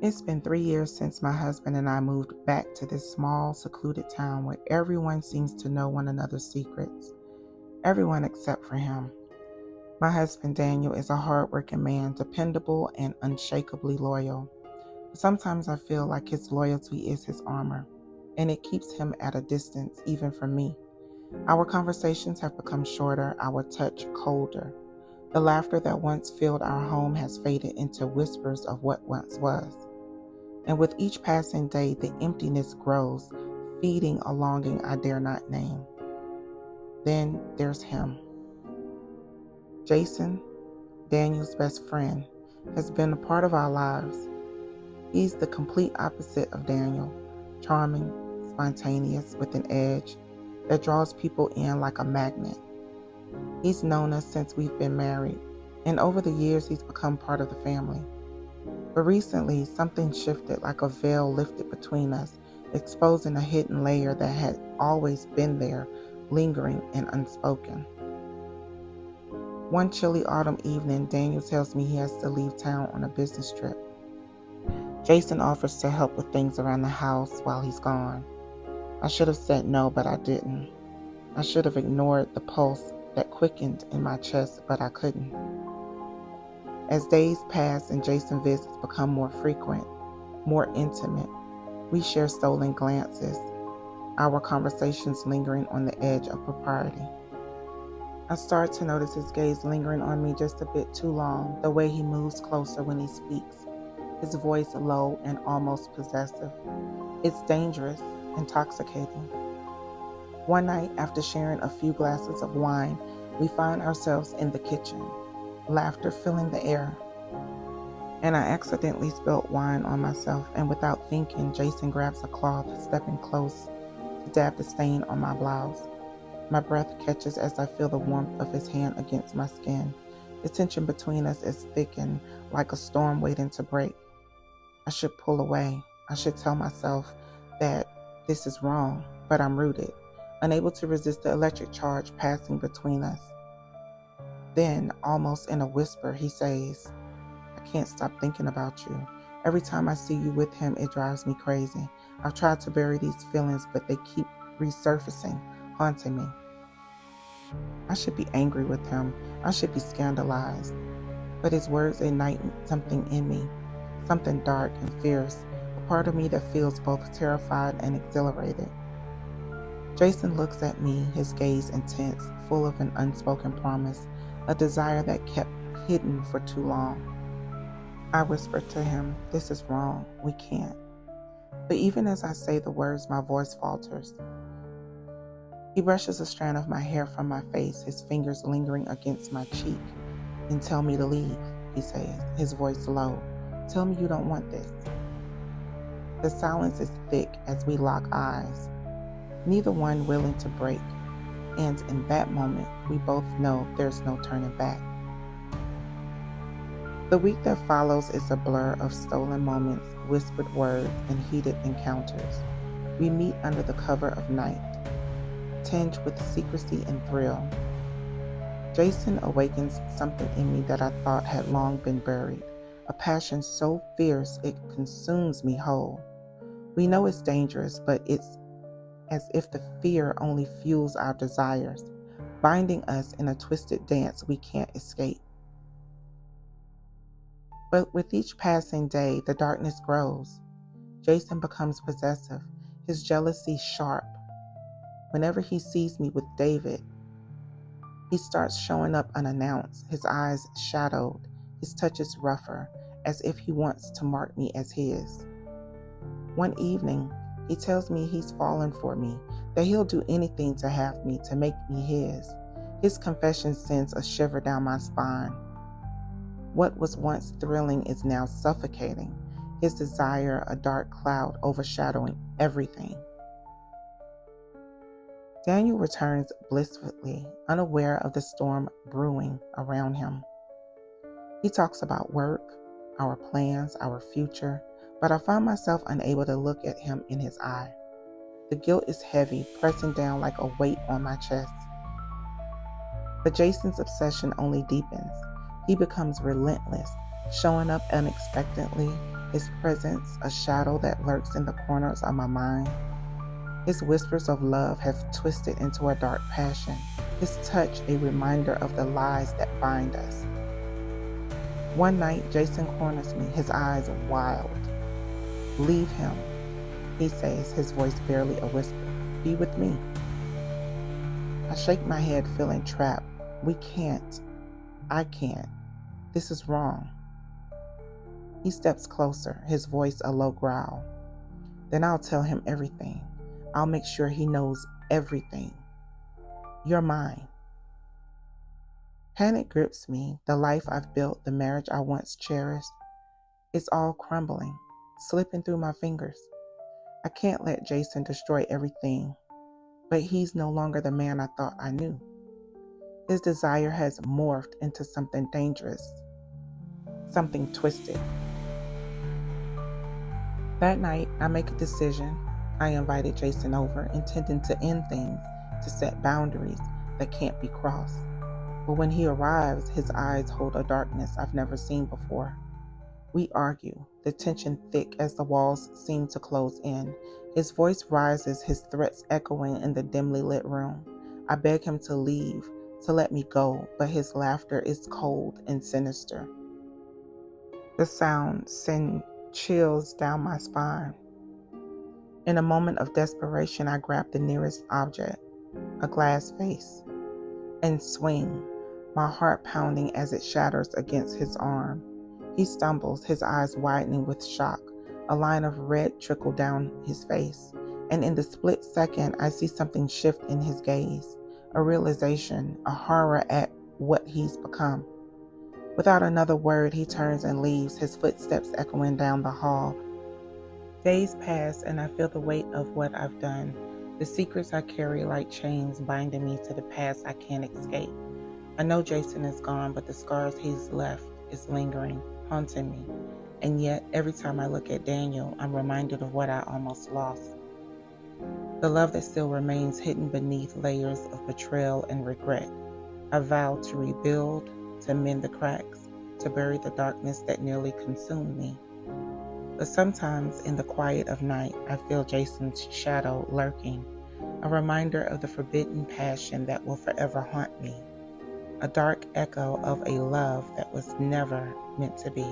It's been 3 years since my husband and I moved back to this small, secluded town where everyone seems to know one another's secrets. Everyone except for him. My husband Daniel is a hardworking man, dependable and unshakably loyal. Sometimes I feel like his loyalty is his armor, and it keeps him at a distance even from me. Our conversations have become shorter, our touch colder. The laughter that once filled our home has faded into whispers of what once was. And with each passing day, the emptiness grows, feeding a longing I dare not name. Then there's him. Jason, Daniel's best friend, has been a part of our lives. He's the complete opposite of Daniel, charming, spontaneous, with an edge that draws people in like a magnet. He's known us since we've been married, and over the years he's become part of the family. But recently, something shifted like a veil lifted between us, exposing a hidden layer that had always been there, lingering and unspoken. One chilly autumn evening, Daniel tells me he has to leave town on a business trip. Jason offers to help with things around the house while he's gone. I should have said no, but I didn't. I should have ignored the pulse that quickened in my chest, but I couldn't. As days pass and Jason's visits become more frequent, more intimate, we share stolen glances, our conversations lingering on the edge of propriety. I start to notice his gaze lingering on me just a bit too long, the way he moves closer when he speaks, his voice low and almost possessive. It's dangerous, intoxicating. One night, after sharing a few glasses of wine, we find ourselves in the kitchen, laughter filling the air. And I accidentally spilled wine on myself, and without thinking, Jason grabs a cloth, stepping close to dab the stain on my blouse. My breath catches as I feel the warmth of his hand against my skin. The tension between us is thickened, like a storm waiting to break. I should pull away. I should tell myself that this is wrong, but I'm rooted, unable to resist the electric charge passing between us. Then, almost in a whisper, he says, "I can't stop thinking about you. Every time I see you with him, it drives me crazy. I've tried to bury these feelings, but they keep resurfacing, haunting me." I should be angry with him. I should be scandalized. But his words ignite something in me, something dark and fierce, a part of me that feels both terrified and exhilarated. Jason looks at me, his gaze intense, full of an unspoken promise, a desire that kept hidden for too long. I whisper to him, "This is wrong. We can't." But even as I say the words, my voice falters. He brushes a strand of my hair from my face, his fingers lingering against my cheek. "And tell me to leave," he says, his voice low. "Tell me you don't want this." The silence is thick as we lock eyes, neither one willing to break. And in that moment, we both know there's no turning back. The week that follows is a blur of stolen moments, whispered words, and heated encounters. We meet under the cover of night, tinged with secrecy and thrill. Jason awakens something in me that I thought had long been buried, a passion so fierce it consumes me whole. We know it's dangerous, but it's as if the fear only fuels our desires, binding us in a twisted dance we can't escape. But with each passing day, the darkness grows. Jason becomes possessive, his jealousy sharp. Whenever he sees me with David, he starts showing up unannounced, his eyes shadowed, his touches rougher, as if he wants to mark me as his. One evening, he tells me he's fallen for me, that he'll do anything to have me, to make me his. His confession sends a shiver down my spine. What was once thrilling is now suffocating, his desire a dark cloud overshadowing everything. Daniel returns blissfully, unaware of the storm brewing around him. He talks about work, our plans, our future, but I find myself unable to look at him in his eye. The guilt is heavy, pressing down like a weight on my chest. But Jason's obsession only deepens. He becomes relentless, showing up unexpectedly, His presence a shadow that lurks in the corners of my mind. His whispers of love have twisted into a dark passion. His touch a reminder of the lies that bind us. One night, Jason corners me, his eyes wild. "Leave him," he says, his voice barely a whisper. "Be with me." I shake my head, feeling trapped. "We can't. I can't. This is wrong." He steps closer, his voice a low growl. "Then I'll tell him everything. I'll make sure he knows everything. You're mine." Panic grips me. The life I've built, the marriage I once cherished, it's all crumbling, slipping through my fingers. I can't let Jason destroy everything, but he's no longer the man I thought I knew. His desire has morphed into something dangerous, something twisted. That night, I make a decision. I invited Jason over, intending to end things, to set boundaries that can't be crossed. But when he arrives, his eyes hold a darkness I've never seen before. We argue, the tension thick as the walls seem to close in. His voice rises, his threats echoing in the dimly lit room. I beg him to leave, to let me go, but his laughter is cold and sinister. The sound sends chills down my spine. In a moment of desperation, I grab the nearest object, a glass vase, and swing, my heart pounding as it shatters against his arm. He stumbles, his eyes widening with shock. A line of red trickles down his face, and in the split second, I see something shift in his gaze, a realization, a horror at what he's become. Without another word, he turns and leaves, his footsteps echoing down the hall. Days pass, and I feel the weight of what I've done, the secrets I carry like chains binding me to the past I can't escape. I know Jason is gone, but the scars he's left is lingering, haunting me. And yet, every time I look at Daniel, I'm reminded of what I almost lost. The love that still remains hidden beneath layers of betrayal and regret. I vow to rebuild, to mend the cracks, to bury the darkness that nearly consumed me. But sometimes in the quiet of night, I feel Jason's shadow lurking, a reminder of the forbidden passion that will forever haunt me, a dark echo of a love that was never meant to be.